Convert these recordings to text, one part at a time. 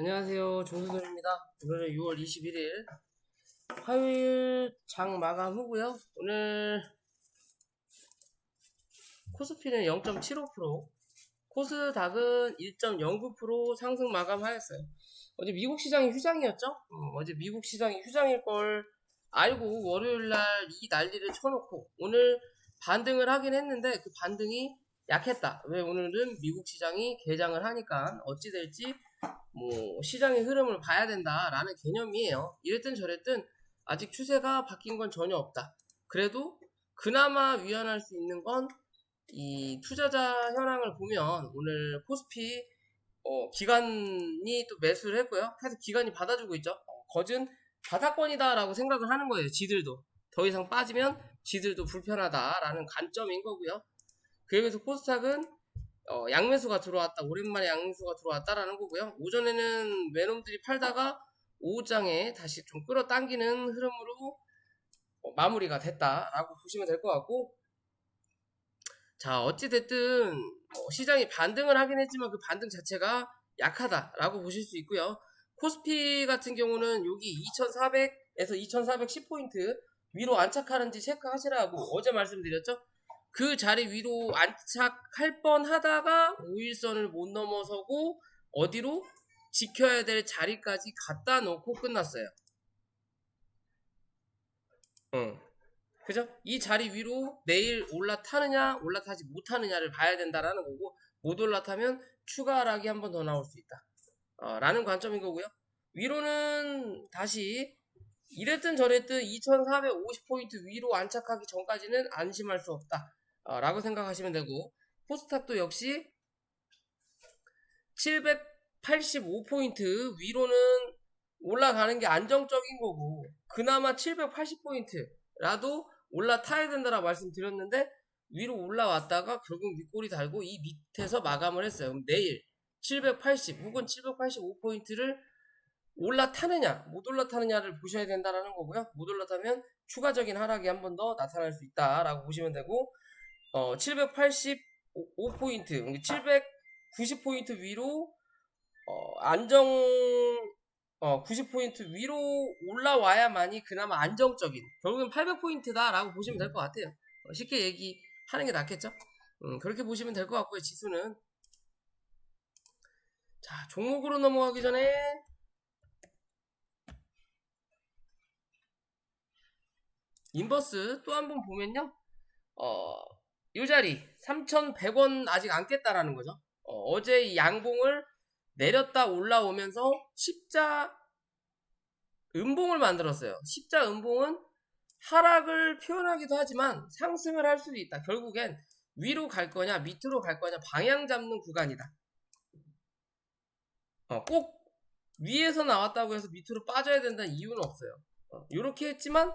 안녕하세요. 종수들입니다. 오늘은 6월 21일 화요일 장 마감 후고요. 오늘 코스피는 0.75%, 코스닥은 1.09% 상승 마감하였어요. 어제 미국 시장이 휴장이었죠? 어제 미국 시장이 휴장일 걸 알고 월요일날 이 난리를 쳐놓고 오늘 반등을 하긴 했는데 그 반등이 약했다. 왜? 오늘은 미국 시장이 개장을 하니까 어찌 될지 시장의 흐름을 봐야 된다라는 개념이에요. 이랬든 저랬든 아직 추세가 바뀐 건 전혀 없다. 그래도 그나마 위안할 수 있는 건 이 투자자 현황을 보면 오늘 코스피 기관이 또 매수를 했고요. 해서 기관이 받아주고 있죠. 거진 바닥권이다라고 생각을 하는 거예요. 지들도 더 이상 빠지면 지들도 불편하다라는 관점인 거고요. 그에 비해서 코스닥은 양매수가 들어왔다. 오랜만에 양매수가 들어왔다라는 거고요. 오전에는 외놈들이 팔다가 오후장에 다시 좀 끌어당기는 흐름으로 마무리가 됐다라고 보시면 될 것 같고, 자, 어찌됐든 시장이 반등을 하긴 했지만 그 반등 자체가 약하다라고 보실 수 있고요. 코스피 같은 경우는 여기 2400에서 2410포인트 위로 안착하는지 체크하시라고 어제 말씀드렸죠. 그 자리 위로 안착할 뻔 하다가 5일선을 못 넘어서고 어디로 지켜야 될 자리까지 갖다 놓고 끝났어요. 그죠? 이 자리 위로 내일 올라타느냐 올라타지 못하느냐를 봐야 된다라는 거고, 못 올라타면 추가 하락이 한 번 더 나올 수 있다 라는 관점인 거고요. 위로는 다시 이랬든 저랬든 2450포인트 위로 안착하기 전까지는 안심할 수 없다 라고 생각하시면 되고, 코스닥도 역시 785포인트 위로는 올라가는 게 안정적인 거고, 그나마 780포인트라도 올라타야 된다라고 말씀드렸는데 위로 올라왔다가 결국 윗골이 달고 이 밑에서 마감을 했어요. 그럼 내일 780 혹은 785포인트를 올라타느냐 못 올라타느냐를 보셔야 된다라는 거고요. 못 올라타면 추가적인 하락이 한 번 더 나타날 수 있다라고 보시면 되고, 785포인트 790포인트 위로 안정 90포인트 위로 올라와야만이 그나마 안정적인, 결국엔 800포인트다 라고 보시면 될 것 같아요. 쉽게 얘기하는 게 낫겠죠. 그렇게 보시면 될 것 같고요. 지수는, 자, 종목으로 넘어가기 전에 인버스 또 한번 보면요, 이 자리 3,100원 아직 안 깼다라는 거죠. 어제 이 양봉을 내렸다 올라오면서 십자 음봉을 만들었어요. 십자 음봉은 하락을 표현하기도 하지만 상승을 할 수도 있다. 결국엔 위로 갈 거냐 밑으로 갈 거냐 방향 잡는 구간이다. 꼭 위에서 나왔다고 해서 밑으로 빠져야 된다는 이유는 없어요. 이렇게 했지만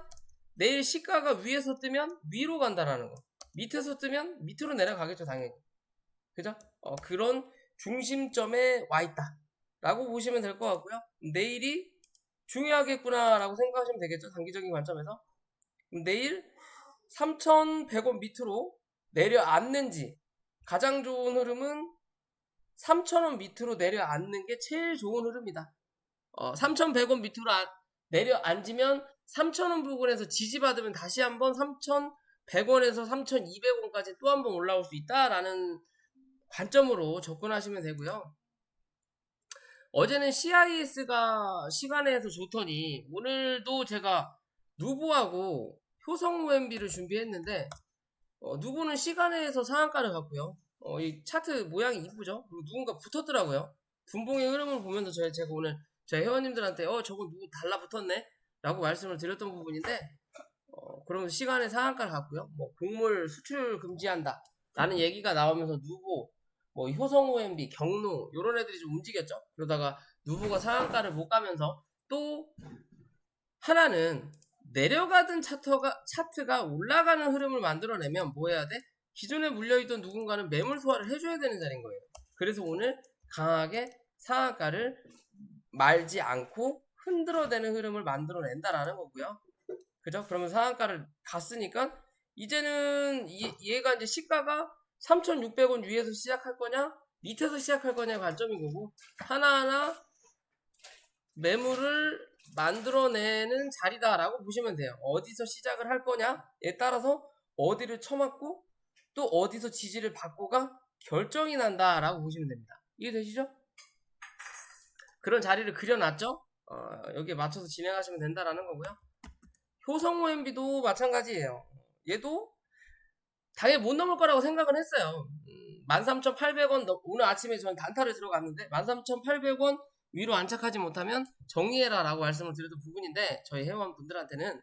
내일 시가가 위에서 뜨면 위로 간다라는 거, 밑에서 뜨면 밑으로 내려가겠죠 당연히. 그죠? 그런 중심점에 와 있다 라고 보시면 될 것 같고요. 내일이 중요하겠구나 라고 생각하시면 되겠죠, 단기적인 관점에서. 내일 3,100원 밑으로 내려앉는지, 가장 좋은 흐름은 3,000원 밑으로 내려앉는 게 제일 좋은 흐름이다. 3,100원 밑으로 내려앉으면 3,000원 부근에서 지지받으면 다시 한번 3,100원에서 3,200원까지 또 한번 올라올 수 있다라는 관점으로 접근하시면 되고요. 어제는 CIS가 시간에서 좋더니 오늘도 제가 누보하고 효성 OMB를 준비했는데 누보는 시간에서 상한가를 갔고요. 이 차트 모양이 이쁘죠? 그리고 누군가 붙었더라고요. 분봉의 흐름을 보면서 제가 오늘 제 회원님들한테 저거 누구 달라붙었네? 라고 말씀을 드렸던 부분인데, 그러면 시간에 상한가를 갔고요. 곡물 수출 금지한다 라는 얘기가 나오면서 누보, 효성 OMB, 경로 요런 애들이 좀 움직였죠. 그러다가 누보가 상한가를 못 가면서 또 하나는 내려가던 차트가 올라가는 흐름을 만들어내면 뭐 해야 돼? 기존에 물려있던 누군가는 매물 소화를 해줘야 되는 자리인 거예요. 그래서 오늘 강하게 상한가를 말지 않고 흔들어대는 흐름을 만들어낸다라는 거고요. 그죠? 그러면 상한가를 갔으니까 이제는 얘가 이제 시가가 3,600원 위에서 시작할 거냐 밑에서 시작할 거냐 관점인 거고, 하나하나 매물을 만들어내는 자리다라고 보시면 돼요. 어디서 시작을 할 거냐에 따라서 어디를 쳐맞고 또 어디서 지지를 받고가 결정이 난다라고 보시면 됩니다. 이해되시죠? 그런 자리를 그려놨죠? 여기에 맞춰서 진행하시면 된다라는 거고요. 효성호 MB도 마찬가지예요. 얘도 당연히 못 넘을 거라고 생각은 했어요. 13,800원 오늘 아침에 저는 단타를 들어갔는데 13,800원 위로 안착하지 못하면 정리해라 라고 말씀을 드렸던 부분인데 저희 회원분들한테는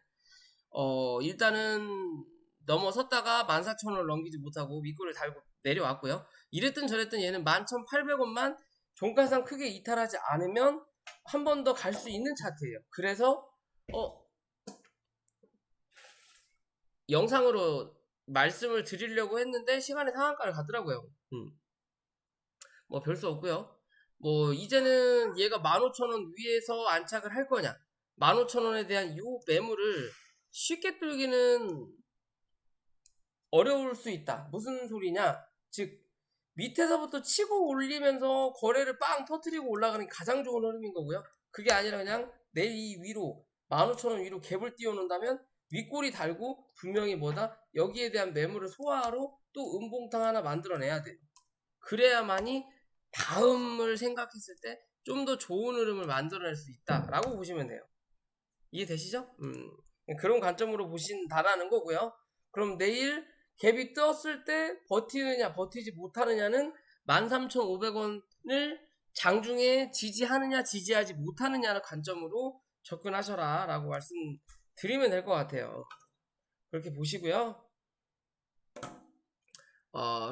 일단은 넘어섰다가 14,000원을 넘기지 못하고 윗골을 달고 내려왔고요. 이랬든 저랬든 얘는 11,800원만 종가상 크게 이탈하지 않으면 한 번 더 갈 수 있는 차트예요. 그래서 영상으로 말씀을 드리려고 했는데 시간이 상한가를 가더라고요. 뭐 별 수 없고요. 뭐 이제는 얘가 15,000원 위에서 안착을 할 거냐 15,000원에 대한 요 매물을 쉽게 뚫기는 어려울 수 있다. 무슨 소리냐? 즉 밑에서부터 치고 올리면서 거래를 빵 터트리고 올라가는 게 가장 좋은 흐름인 거고요. 그게 아니라 그냥 내일 이 위로 15,000원 위로 갭을 띄워놓는다면 윗골이 달고 분명히 뭐다? 여기에 대한 매물을 소화하러 또 음봉탕 하나 만들어내야 돼요. 그래야만이 다음을 생각했을 때 좀 더 좋은 흐름을 만들어낼 수 있다라고 보시면 돼요. 이해되시죠? 그런 관점으로 보신다라는 거고요. 그럼 내일 갭이 떴을 때 버티느냐 버티지 못하느냐는 13,500원을 장중에 지지하느냐 지지하지 못하느냐의 관점으로 접근하셔라 라고 말씀드리면 될 것 같아요. 그렇게 보시고요.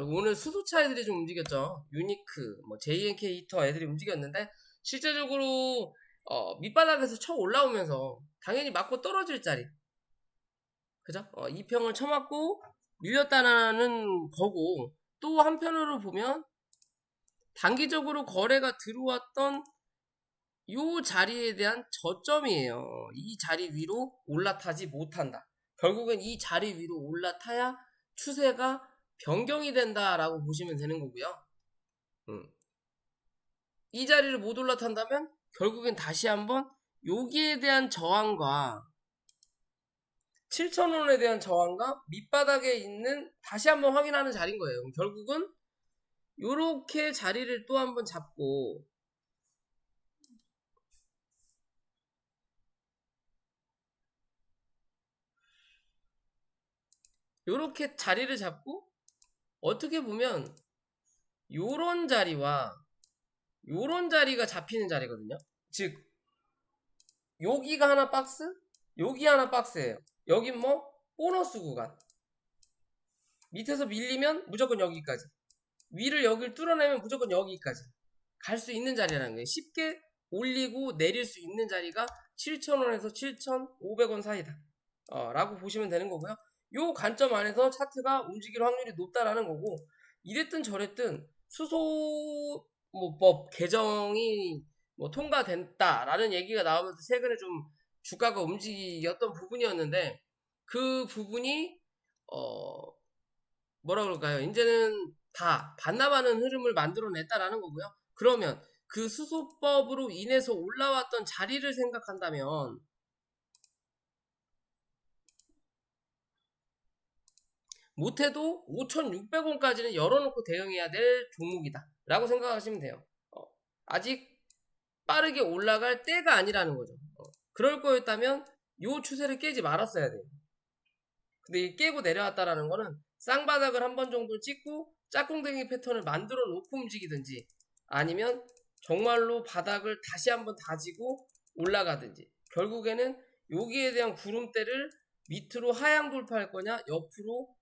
오늘 수소차 애들이 좀 움직였죠. 유니크, 뭐 JNK 히터 애들이 움직였는데 실제적으로 밑바닥에서 쳐 올라오면서 당연히 맞고 떨어질 자리, 그죠? 2평을 쳐맞고 밀렸다는 거고 또 한편으로 보면 단기적으로 거래가 들어왔던 이 자리에 대한 저점이에요. 이 자리 위로 올라타지 못한다. 결국엔 이 자리 위로 올라타야 추세가 변경이 된다라고 보시면 되는 거고요. 이 자리를 못 올라탄다면 결국엔 다시 한번 여기에 대한 저항과 7,000원에 대한 저항과 밑바닥에 있는 다시 한번 확인하는 자리인 거예요. 결국은 요렇게 자리를 또 한번 잡고 요렇게 자리를 잡고 어떻게 보면 요런 자리와 요런 자리가 잡히는 자리거든요. 즉 여기가 하나 박스, 여기 하나 박스예요. 여긴 뭐 보너스 구간. 밑에서 밀리면 무조건 여기까지. 위를 여길 뚫어내면 무조건 여기까지. 갈 수 있는 자리라는 거예요. 쉽게 올리고 내릴 수 있는 자리가 7,000원에서 7,500원 사이다. 라고 보시면 되는 거고요. 요 관점 안에서 차트가 움직일 확률이 높다라는 거고, 이랬든 저랬든 수소법 개정이 뭐 통과됐다라는 얘기가 나오면서 최근에 좀 주가가 움직였던 부분이었는데, 그 부분이 뭐라 그럴까요? 이제는 다 반납하는 흐름을 만들어냈다라는 거고요. 그러면 그 수소법으로 인해서 올라왔던 자리를 생각한다면 못해도 5,600원까지는 열어놓고 대응해야 될 종목이다 라고 생각하시면 돼요. 아직 빠르게 올라갈 때가 아니라는 거죠. 그럴 거였다면 이 추세를 깨지 말았어야 돼요. 근데 깨고 내려왔다라는 거는 쌍바닥을 한 번 정도 찍고 짝꿍댕이 패턴을 만들어 놓고 움직이든지 아니면 정말로 바닥을 다시 한번 다지고 올라가든지 결국에는 여기에 대한 구름대를 밑으로 하향 돌파할 거냐 옆으로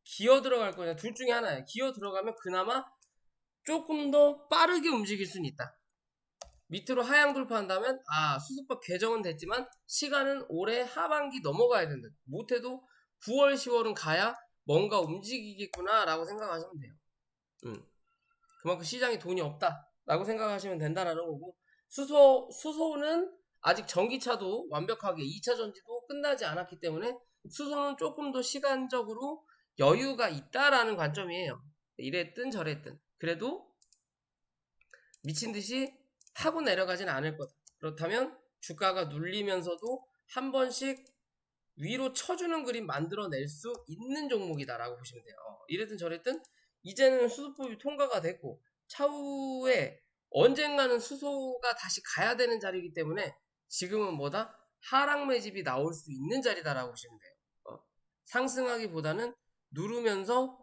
기어 들어갈 거냐 둘 중에 하나예요. 기어 들어가면 그나마 조금 더 빠르게 움직일 수는 있다. 밑으로 하향 돌파한다면 수습법 개정은 됐지만 시간은 올해 하반기 넘어가야 된다. 못해도 9월 10월은 가야 뭔가 움직이겠구나 라고 생각하시면 돼요. 그만큼 시장에 돈이 없다 라고 생각하시면 된다라는 거고, 수소는 아직 전기차도 완벽하게 2차 전지도 끝나지 않았기 때문에 수소는 조금 더 시간적으로 여유가 있다라는 관점이에요. 이랬든 저랬든 그래도 미친듯이 타고 내려가진 않을 거다. 그렇다면 주가가 눌리면서도 한 번씩 위로 쳐주는 그림 만들어낼 수 있는 종목이다라고 보시면 돼요. 이랬든 저랬든 이제는 수소법이 통과가 됐고 차후에 언젠가는 수소가 다시 가야 되는 자리이기 때문에 지금은 뭐다? 하락 매집이 나올 수 있는 자리다라고 보시면 돼요. 상승하기보다는 누르면서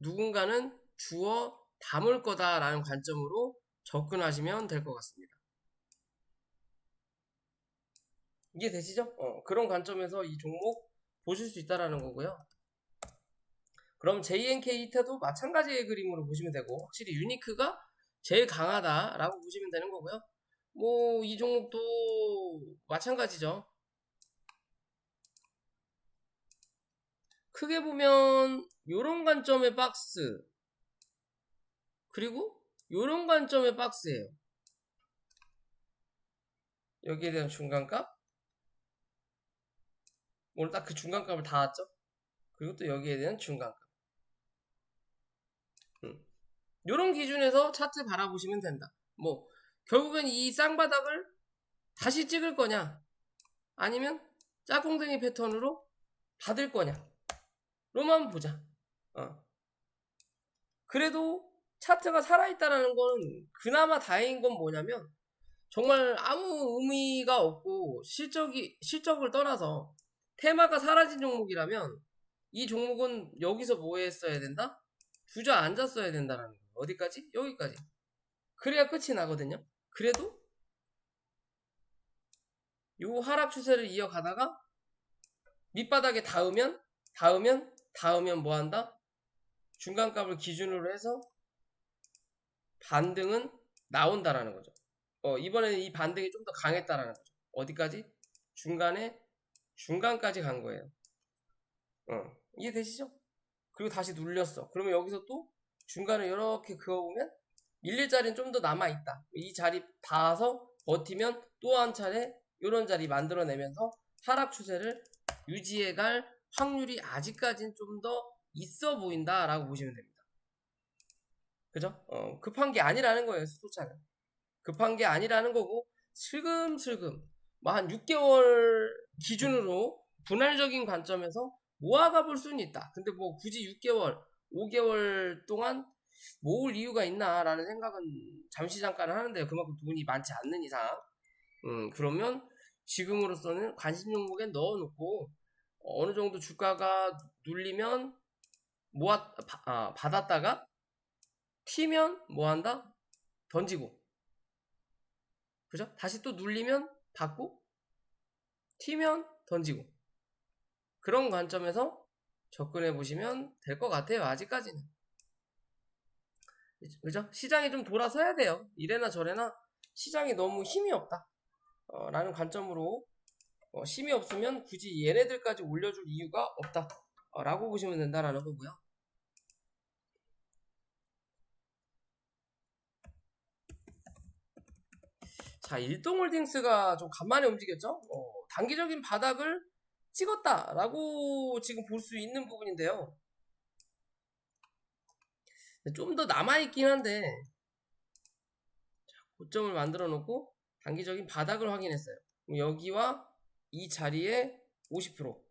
누군가는 주워 담을 거다라는 관점으로 접근하시면 될 것 같습니다. 이해되시죠? 그런 관점에서 이 종목 보실 수 있다라는 거고요. 그럼 JNK 히터도 마찬가지의 그림으로 보시면 되고 확실히 유니크가 제일 강하다라고 보시면 되는 거고요. 뭐 이 종목도 마찬가지죠. 크게 보면 요런 관점의 박스 그리고 요런 관점의 박스예요. 여기에 대한 중간값 오늘 딱 그 중간값을 다 왔죠. 그리고 또 여기에 대한 중간값 요런 기준에서 차트 바라보시면 된다. 뭐 결국엔 이 쌍바닥을 다시 찍을 거냐 아니면 짝꿍댕이 패턴으로 받을 거냐 로만 보자. 그래도 차트가 살아있다는 건 그나마 다행인 건 뭐냐면 정말 아무 의미가 없고 실적을 떠나서 테마가 사라진 종목이라면 이 종목은 여기서 뭐 했어야 된다? 주저앉았어야 된다는 거예요. 어디까지? 여기까지. 그래야 끝이 나거든요. 그래도 요 하락 추세를 이어가다가 밑바닥에 닿으면 뭐 한다? 중간값을 기준으로 해서 반등은 나온다라는 거죠. 이번에는 이 반등이 좀 더 강했다라는 거죠. 어디까지? 중간까지 간 거예요. 이해되시죠? 그리고 다시 눌렸어. 그러면 여기서 또 중간을 이렇게 그어보면 밀릴 자리는 좀 더 남아있다. 이 자리 닿아서 버티면 또 한 차례 이런 자리 만들어내면서 하락 추세를 유지해갈 확률이 아직까지는 좀 더 있어 보인다라고 보시면 됩니다. 그죠? 급한 게 아니라는 거예요. 수소차는. 급한 게 아니라는 거고 슬금슬금 뭐 한 6개월 기준으로 분할적인 관점에서 모아가 볼 수는 있다. 근데 뭐 굳이 6개월, 5개월 동안 모을 이유가 있나라는 생각은 잠시 잠깐 하는데요. 그만큼 돈이 많지 않는 이상. 그러면 지금으로서는 관심 종목에 넣어놓고 어느 정도 주가가 눌리면 받았다가 튀면 뭐한다? 던지고. 그죠? 다시 또 눌리면 받고 튀면 던지고 그런 관점에서 접근해 보시면 될 것 같아요. 아직까지는. 그죠? 시장이 좀 돌아서야 돼요. 이래나 저래나 시장이 너무 힘이 없다. 라는 관점으로 힘이 없으면 굳이 얘네들까지 올려줄 이유가 없다. 라고 보시면 된다라는 거고요. 자, 일동홀딩스가 좀 간만에 움직였죠? 단기적인 바닥을 찍었다라고 지금 볼 수 있는 부분인데요. 좀 더 남아있긴 한데, 자, 고점을 만들어 놓고 단기적인 바닥을 확인했어요. 여기와 이 자리에 50%,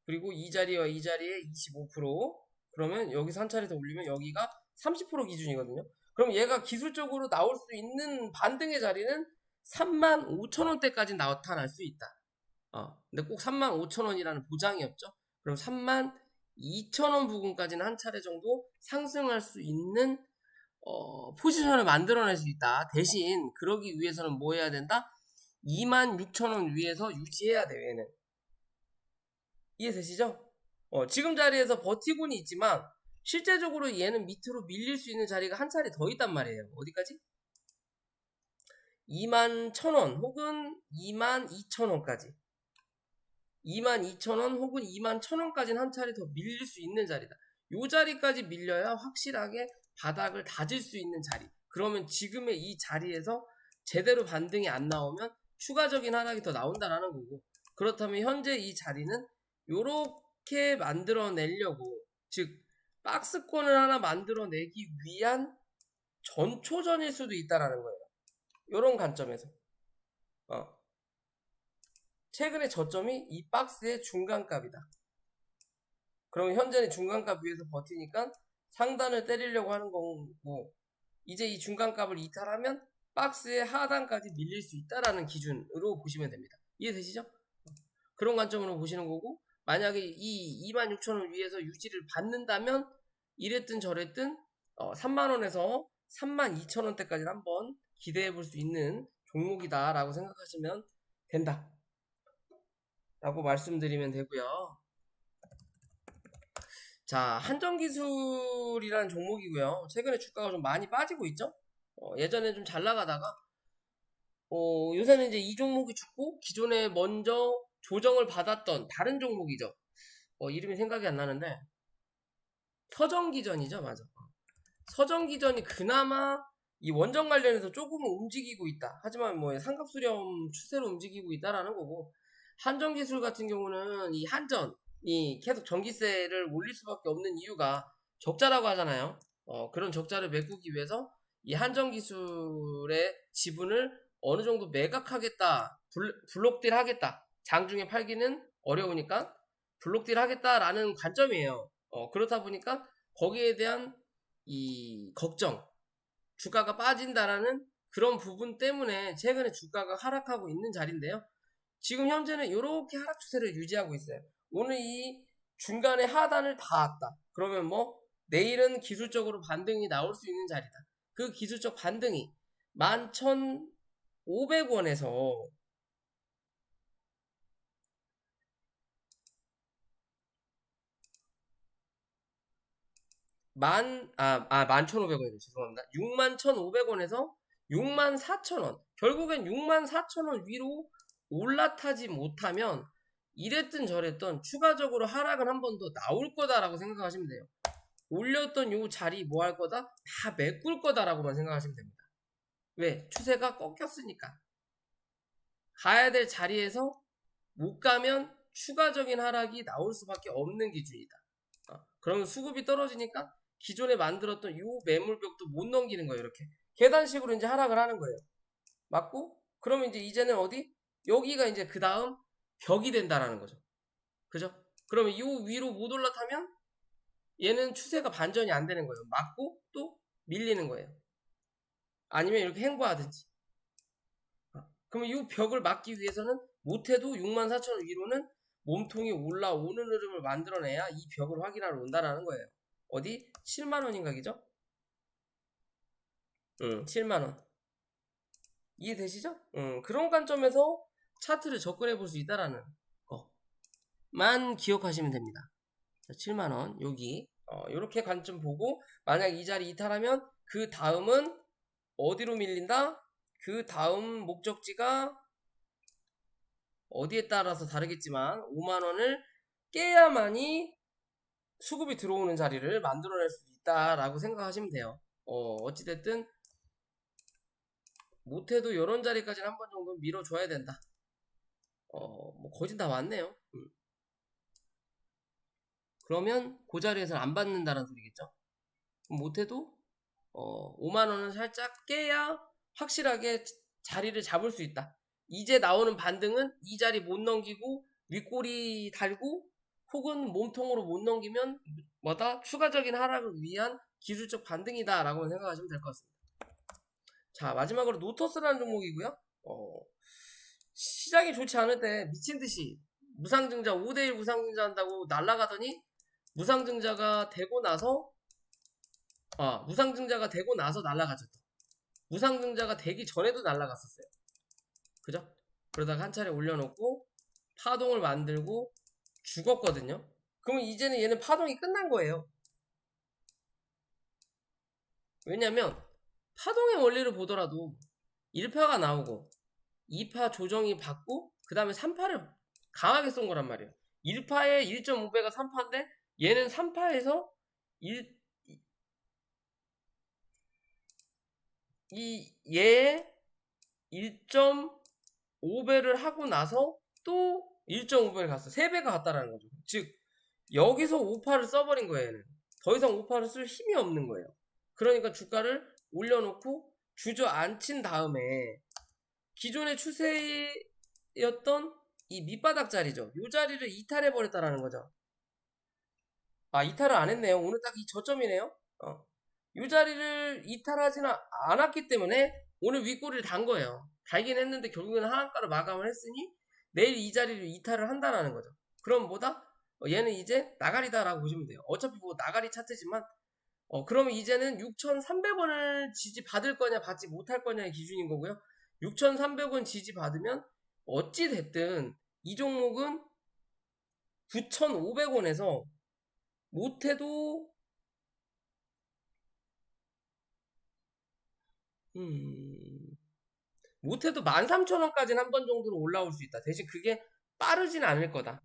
그리고 이 자리와 이 자리에 25%, 그러면 여기서 한 차례 더 올리면 여기가 30% 기준이거든요. 그럼 얘가 기술적으로 나올 수 있는 반등의 자리는 35,000원대까지 나타날 수 있다. 근데 꼭 35,000원이라는 보장이 없죠. 그럼 32,000원 부근까지는 한 차례 정도 상승할 수 있는 포지션을 만들어낼 수 있다. 대신 그러기 위해서는 뭐 해야 된다? 26,000원 위에서 유지해야 돼요. 얘는. 이해되시죠? 지금 자리에서 버티고는 있지만 실제적으로 얘는 밑으로 밀릴 수 있는 자리가 한 차례 더 있단 말이에요. 어디까지? 21,000원 혹은 22,000원까지 22,000원 혹은 21,000원까지는 한 차례 더 밀릴 수 있는 자리다. 요 자리까지 밀려야 확실하게 바닥을 다질 수 있는 자리. 그러면 지금의 이 자리에서 제대로 반등이 안 나오면 추가적인 하락이 더 나온다라는 거고, 그렇다면 현재 이 자리는 요렇게 만들어내려고, 즉 박스권을 하나 만들어내기 위한 전초전일 수도 있다라는 거예요. 요런 관점에서. 최근의 저점이 이 박스의 중간값이다. 그럼 현재는 중간값 위에서 버티니까 상단을 때리려고 하는 거고, 이제 이 중간값을 이탈하면 박스의 하단까지 밀릴 수 있다라는 기준으로 보시면 됩니다. 이해되시죠? 그런 관점으로 보시는 거고, 만약에 이 26,000원 위에서 유지를 받는다면 이랬든 저랬든 3만원에서 32,000원대까지 한번 기대해 볼 수 있는 종목이다 라고 생각하시면 된다 라고 말씀드리면 되고요. 자, 한정기술이라는 종목이고요. 최근에 주가가 좀 많이 빠지고 있죠. 예전에 좀 잘 나가다가 요새는 이제 이 종목이 죽고 기존에 먼저 조정을 받았던 다른 종목이죠. 이름이 생각이 안 나는데 서정기전이죠. 맞아. 서정기전이 그나마 이 원전 관련해서 조금은 움직이고 있다. 하지만 뭐 상급수렴 추세로 움직이고 있다라는 거고, 한전기술 같은 경우는 이 한전이 계속 전기세를 올릴 수밖에 없는 이유가 적자라고 하잖아요. 그런 적자를 메꾸기 위해서 이 한전기술의 지분을 어느 정도 매각하겠다, 블록딜 하겠다. 장중에 팔기는 어려우니까 블록딜 하겠다라는 관점이에요. 그렇다 보니까 거기에 대한 이 걱정, 주가가 빠진다라는 그런 부분 때문에 최근에 주가가 하락하고 있는 자리인데요. 지금 현재는 이렇게 하락 추세를 유지하고 있어요. 오늘 이 중간에 하단을 닿았다. 그러면 뭐 내일은 기술적으로 반등이 나올 수 있는 자리다. 그 기술적 반등이 11,500원에서 11,500원이죠. 죄송합니다. 61,500원에서 64,000원. 결국엔 64,000원 위로 올라타지 못하면 이랬든 저랬든 추가적으로 하락은 한 번 더 나올 거다라고 생각하시면 돼요. 올렸던 요 자리 뭐 할 거다? 다 메꿀 거다라고만 생각하시면 됩니다. 왜? 추세가 꺾였으니까. 가야 될 자리에서 못 가면 추가적인 하락이 나올 수밖에 없는 기준이다. 그러면 수급이 떨어지니까 기존에 만들었던 요 매물벽도 못 넘기는 거예요. 이렇게 계단식으로 이제 하락을 하는 거예요. 맞고? 그러면 이제는 어디? 여기가 이제 그 다음 벽이 된다라는 거죠. 그죠? 그러면 요 위로 못 올라타면 얘는 추세가 반전이 안 되는 거예요. 맞고 또 밀리는 거예요. 아니면 이렇게 횡보하든지. 그러면 이 벽을 막기 위해서는 못해도 64,000원 위로는 몸통이 올라오는 흐름을 만들어내야 이 벽을 확인하러 온다라는 거예요. 어디? 7만원인가 기죠? 7만원. 이해되시죠? 그런 관점에서 차트를 접근해 볼 수 있다라는 거만 기억하시면 됩니다. 7만원 여기 이렇게 관점 보고 만약 이 자리 이탈하면 그 다음은 어디로 밀린다? 그 다음 목적지가 어디에 따라서 다르겠지만 5만원을 깨야만이 수급이 들어오는 자리를 만들어낼 수 있다라고 생각하시면 돼요. 어찌됐든 못해도 이런 자리까지는 한 번 정도 밀어줘야 된다. 뭐 거진 다 왔네요. 그러면 그 자리에서는 안 받는다는 소리겠죠. 못해도 5만원은 살짝 깨야 확실하게 자리를 잡을 수 있다. 이제 나오는 반등은 이 자리 못 넘기고 윗꼬리 달고 혹은 몸통으로 못 넘기면 뭐다? 추가적인 하락을 위한 기술적 반등이다 라고 생각하시면 될 것 같습니다. 자, 마지막으로 노터스라는 종목이고요. 시장이 좋지 않을 때 미친듯이 무상증자 5대1 무상증자 한다고 날아가더니 무상증자가 되고 나서 날아가죠. 무상증자가 되기 전에도 날아갔었어요. 그죠? 그러다가 한 차례 올려놓고 파동을 만들고 죽었거든요. 그러면 이제는 얘는 파동이 끝난 거예요. 왜냐면 파동의 원리를 보더라도 1파가 나오고 2파 조정이 받고 그 다음에 3파를 강하게 쏜 거란 말이에요. 1파에 1.5배가 3파인데 얘는 3파에서 얘의 1.5배를 하고 나서 또 1.5배를 갔어. 3배가 갔다라는 거죠. 즉 여기서 5파를 써버린 거예요. 얘는. 더 이상 5파를 쓸 힘이 없는 거예요. 그러니까 주가를 올려놓고 주저앉힌 다음에 기존의 추세였던 이 밑바닥 자리죠. 이 자리를 이탈해 버렸다라는 거죠. 아, 이탈을 안 했네요. 오늘 딱 이 저점이네요. 이 자리를 이탈하지는 않았기 때문에 오늘 윗꼬리를 단 거예요. 달긴 했는데 결국에는 하한가로 마감을 했으니 내일 이 자리를 이탈을 한다라는 거죠. 그럼 뭐다? 얘는 이제 나가리다라고 보시면 돼요. 어차피 뭐 나가리 차트지만 그러면 이제는 6,300원을 지지 받을 거냐 받지 못할 거냐의 기준인 거고요. 6,300원 지지 받으면 어찌 됐든 이 종목은 9,500원에서 못해도 못해도 13,000원까지는 한 번 정도로 올라올 수 있다. 대신 그게 빠르진 않을 거다.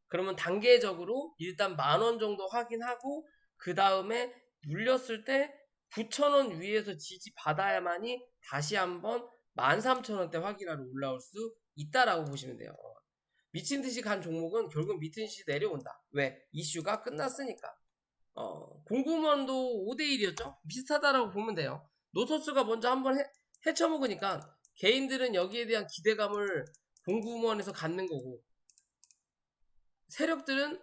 그러면 단계적으로 일단 10,000원 정도 확인하고 그 다음에 눌렸을 때 9,000원 위에서 지지 받아야만이 다시 한번 13,000원대 확인하러 올라올 수 있다라고 보시면 돼요. 미친 듯이 간 종목은 결국 미친 듯이 내려온다. 왜? 이슈가 끝났으니까. 공구먼도 5대1이었죠? 비슷하다라고 보면 돼요. 노토스가 먼저 한번 헤쳐먹으니까 개인들은 여기에 대한 기대감을 공구먼에서 갖는 거고 세력들은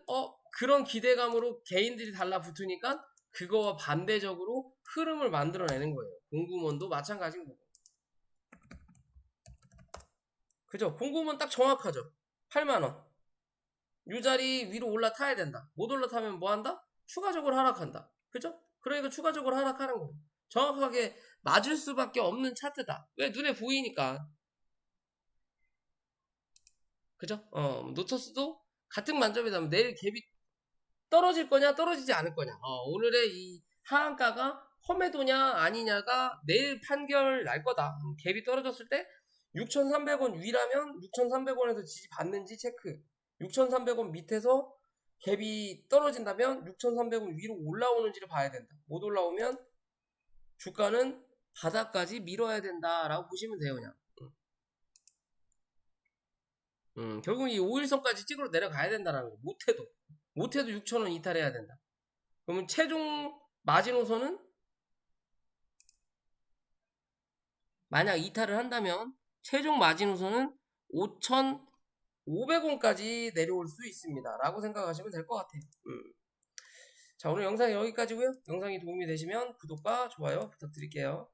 그런 기대감으로 개인들이 달라붙으니까 그거와 반대적으로 흐름을 만들어내는 거예요. 공구먼도 마찬가지인 거고. 그죠? 공구먼 딱 정확하죠? 8만원. 이 자리 위로 올라타야 된다. 못 올라타면 뭐 한다? 추가적으로 하락한다. 그죠? 그러니까 추가적으로 하락하는 거예요. 정확하게 맞을 수밖에 없는 차트다. 왜? 눈에 보이니까. 그죠? 노토스도 같은 만점이라면 내일 갭이 떨어질 거냐 떨어지지 않을 거냐. 오늘의 이 하한가가 험해도냐 아니냐가 내일 판결 날 거다. 갭이 떨어졌을 때 6,300원 위라면 6,300원에서 지지 받는지 체크. 6,300원 밑에서 갭이 떨어진다면 6,300원 위로 올라오는지를 봐야 된다. 못 올라오면 주가는 바닥까지 밀어야 된다라고 보시면 돼요. 그냥. 결국 이 5일선까지 찍으러 내려가야 된다라는 거. 못해도 6,000원 이탈해야 된다. 그러면 최종 마지노선은 만약 이탈을 한다면 최종 마지노선은 5,500원까지 내려올 수 있습니다. 라고 생각하시면 될 것 같아요. 자, 오늘 영상이 여기까지고요. 영상이 도움이 되시면 구독과 좋아요 부탁드릴게요.